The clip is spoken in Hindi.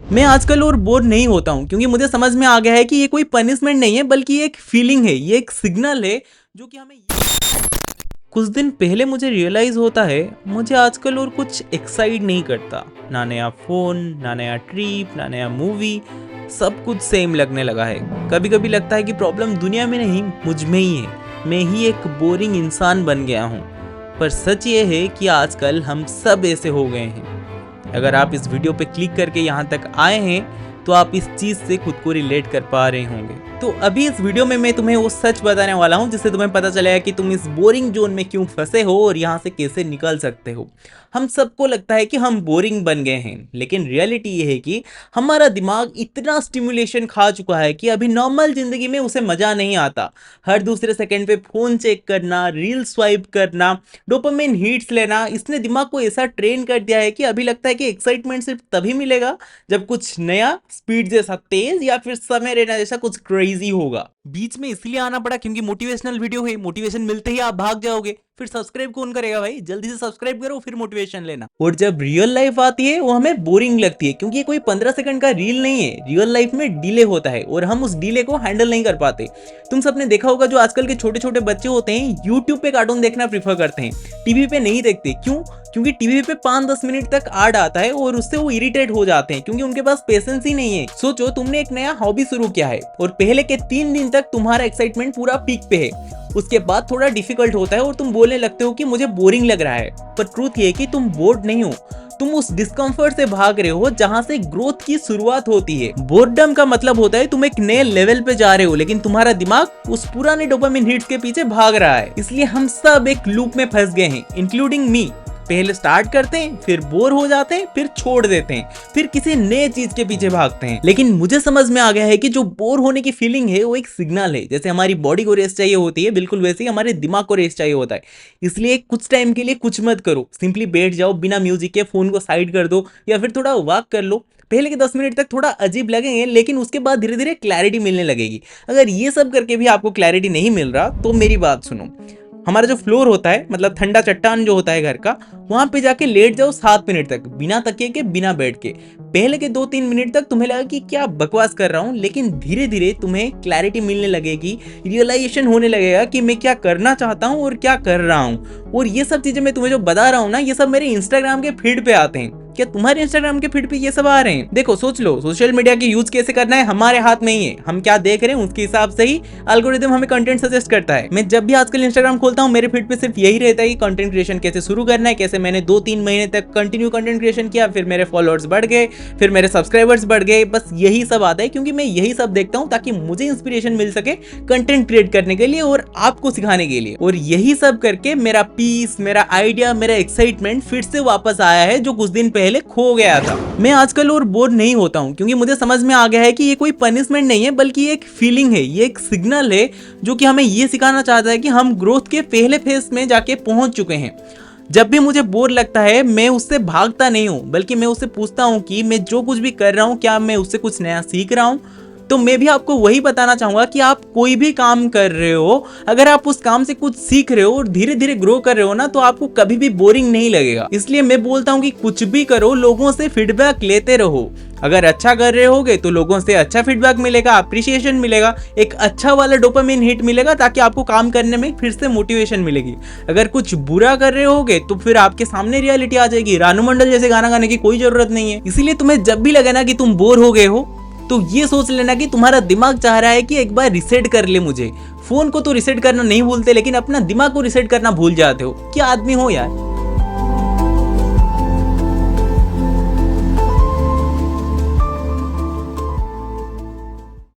मैं आजकल और बोर नहीं होता हूँ क्योंकि मुझे समझ में आ गया है कि ये कोई पनिशमेंट नहीं है बल्कि ये एक फीलिंग है, ये एक सिग्नल है जो कि हमें कुछ दिन पहले मुझे रियलाइज होता है मुझे आजकल और कुछ एक्साइट नहीं करता। ना नया फोन, ना नया ट्रिप, ना नया मूवी, सब कुछ सेम लगने लगा है। कभी कभी लगता है कि प्रॉब्लम दुनिया में नहीं मुझ में ही है, मैं ही एक बोरिंग इंसान बन गया हूँ। पर सच ये है कि आजकल हम सब ऐसे हो गए हैं। अगर आप इस वीडियो पे क्लिक करके यहाँ तक आए हैं तो आप इस चीज से खुद को रिलेट कर पा रहे होंगे। तो अभी इस वीडियो में मैं तुम्हें वो सच बताने वाला हूँ जिससे तुम्हें पता चलेगा कि तुम इस बोरिंग जोन में क्यों फंसे हो और यहाँ से कैसे निकल सकते हो। हम सबको लगता है कि हम बोरिंग बन गए हैं, लेकिन रियलिटी ये है कि हमारा दिमाग इतना स्टिमुलेशन खा चुका है कि अभी नॉर्मल जिंदगी में उसे मजा नहीं आता। हर दूसरे सेकंड पे फोन चेक करना, रील स्वाइप करना, डोपामिन हिट्स लेना, इसने दिमाग को ऐसा ट्रेन कर दिया है कि अभी लगता है कि एक्साइटमेंट सिर्फ तभी मिलेगा जब कुछ नया, स्पीड जैसा तेज या फिर समय रहना जैसा कुछ क्रेजी होगा। बीच में इसलिए आना पड़ा क्योंकि मोटिवेशनल वीडियो है, मोटिवेशन मिलते ही आप भाग जाओगे। फिर सब्सक्राइब कौन करेगा भाई? जल्दी से सब्सक्राइब करो फिर मोटिवेशन लेना। और जब रियल लाइफ आती है वो हमें बोरिंग लगती है क्योंकि ये कोई 15 सेकंड का रील नहीं है। रियल लाइफ में डिले होता है और हम उस डिले को हैंडल नहीं कर पाते। तुम सबने देखा होगा जो आजकल के छोटे छोटे बच्चे होते हैं यूट्यूब पे कार्टून देखना प्रीफर करते हैं, टीवी पे नहीं देखते। क्यों? क्योंकि टीवी पे 5-10 मिनट तक ऐड आता है और उससे वो इरिटेट हो जाते हैं क्योंकि उनके पास पेशेंस ही नहीं है। सोचो तुमने एक नया हॉबी शुरू किया है और पहले के 3 दिन तक तुम्हारा एक्साइटमेंट पूरा पीक पे है, उसके बाद थोड़ा डिफिकल्ट होता है और तुम बोलने लगते हो कि मुझे बोरिंग लग रहा है। पर ट्रूथ ये है कि तुम बोर्ड नहीं हो, तुम उस डिस्कम्फर्ट से भाग रहे हो जहां से ग्रोथ की शुरुआत होती है। बोर्डम का मतलब होता है तुम एक नए लेवल पे जा रहे हो लेकिन तुम्हारा दिमाग उस पुराने डोपामिन हिट्स के पीछे भाग रहा है। इसलिए हम सब एक लूप में फंस गए हैं, इंक्लूडिंग मी। पहले स्टार्ट करते हैं, फिर बोर हो जाते हैं, फिर छोड़ देते हैं, फिर किसी नए चीज के पीछे भागते हैं। लेकिन मुझे समझ में आ गया है कि जो बोर होने की फीलिंग है वो एक सिग्नल है। जैसे हमारी बॉडी को रेस्ट चाहिए होती है, बिल्कुल वैसे ही हमारे दिमाग को रेस्ट चाहिए होता है। इसलिए कुछ टाइम के लिए कुछ मत करो, सिंपली बैठ जाओ, बिना म्यूजिक के फोन को साइड कर दो या फिर थोड़ा वॉक कर लो। पहले के 10 मिनट तक थोड़ा अजीब लगेंगे लेकिन उसके बाद धीरे धीरे क्लैरिटी मिलने लगेगी। अगर ये सब करके भी आपको क्लैरिटी नहीं मिल रहा तो मेरी बात सुनो। हमारा जो फ्लोर होता है, मतलब ठंडा चट्टान जो होता है घर का, वहां पे जाके लेट जाओ 7 मिनट तक, बिना तकिए के, बिना बेड के। पहले के 2-3 मिनट तक तुम्हें लगा कि क्या बकवास कर रहा हूँ, लेकिन धीरे धीरे तुम्हें क्लैरिटी मिलने लगेगी, रियलाइजेशन होने लगेगा कि मैं क्या करना चाहता हूँ और क्या कर रहा हूँ। और ये सब चीजें मैं तुम्हें जो बता रहा हूँ ना, ये सब मेरे इंस्टाग्राम के फीड पे आते हैं। क्या तुम्हारे इंस्टाग्राम के फीड पे ये सब आ रहे हैं? देखो, सोच लो, सोशल मीडिया की यूज कैसे करना है हमारे हाथ में ही है। हम क्या देख रहे हैं उसके हिसाब से ही एल्गोरिदम हमें कंटेंट सजेस्ट करता है। मैं जब भी आजकल इंस्टाग्राम खोलता हूँ मेरे फीड पे सिर्फ यही रहता है कि कंटेंट क्रिएशन कैसे शुरू करना है, कैसे मैंने 2-3 महीने तक कंटिन्यू कंटेंट क्रिएशन किया, फिर मेरे फॉलोअर्स बढ़ गए, फिर मेरे सब्सक्राइबर्स बढ़ गए। बस यही सब आता है क्योंकि मैं यही सब देखता हूँ ताकि मुझे इंस्पिरेशन मिल सके कंटेंट क्रिएट करने के लिए और आपको सिखाने के लिए। और यही सब करके मेरा पीस, मेरा आइडिया, मेरा एक्साइटमेंट फिर से वापस आया है जो कुछ दिन पहले खो गया था। मैं आजकल और बोर नहीं होता हूँ क्योंकि मुझे समझ में आ गया है कि ये कोई पनिशमेंट नहीं है बल्कि ये एक फीलिंग है, ये एक सिग्नल है जो कि हमें ये सिखाना चाहता है कि हम ग्रोथ के पहले फेज में जाके पहुंच चुके हैं। जब भी मुझे बोर लगता है मैं उससे भागता नहीं हूँ बल्कि मैं उससे पूछता हूँ कि मैं जो कुछ भी कर रहा हूँ क्या मैं उससे कुछ नया सीख रहा हूँ। तो मैं भी आपको वही बताना चाहूंगा कि आप कोई भी काम कर रहे हो, अगर आप उस काम से कुछ सीख रहे हो और धीरे धीरे ग्रो कर रहे हो ना, तो आपको कभी भी बोरिंग नहीं लगेगा। इसलिए मैं बोलता हूँ कि कुछ भी करो, लोगों से फीडबैक लेते रहो। अगर अच्छा कर रहे होगे तो लोगों से अच्छा फीडबैक मिलेगा, अप्रिसिएशन मिलेगा, एक अच्छा वाला डोपामिन हिट मिलेगा ताकि आपको काम करने में फिर से मोटिवेशन मिलेगी। अगर कुछ बुरा कर रहे होगे तो फिर आपके सामने रियलिटी आ जाएगी, रानू मंडल जैसे गाना गाने की कोई जरूरत नहीं है। इसीलिए तुम्हें जब भी लगे ना कि तुम बोर हो गए हो तो ये सोच लेना कि तुम्हारा दिमाग चाह रहा है कि एक बार रिसेट कर ले मुझे। फोन को तो रिसेट करना नहीं भूलते लेकिन अपना दिमाग को रिसेट करना भूल जाते हो। क्या आदमी हो यार।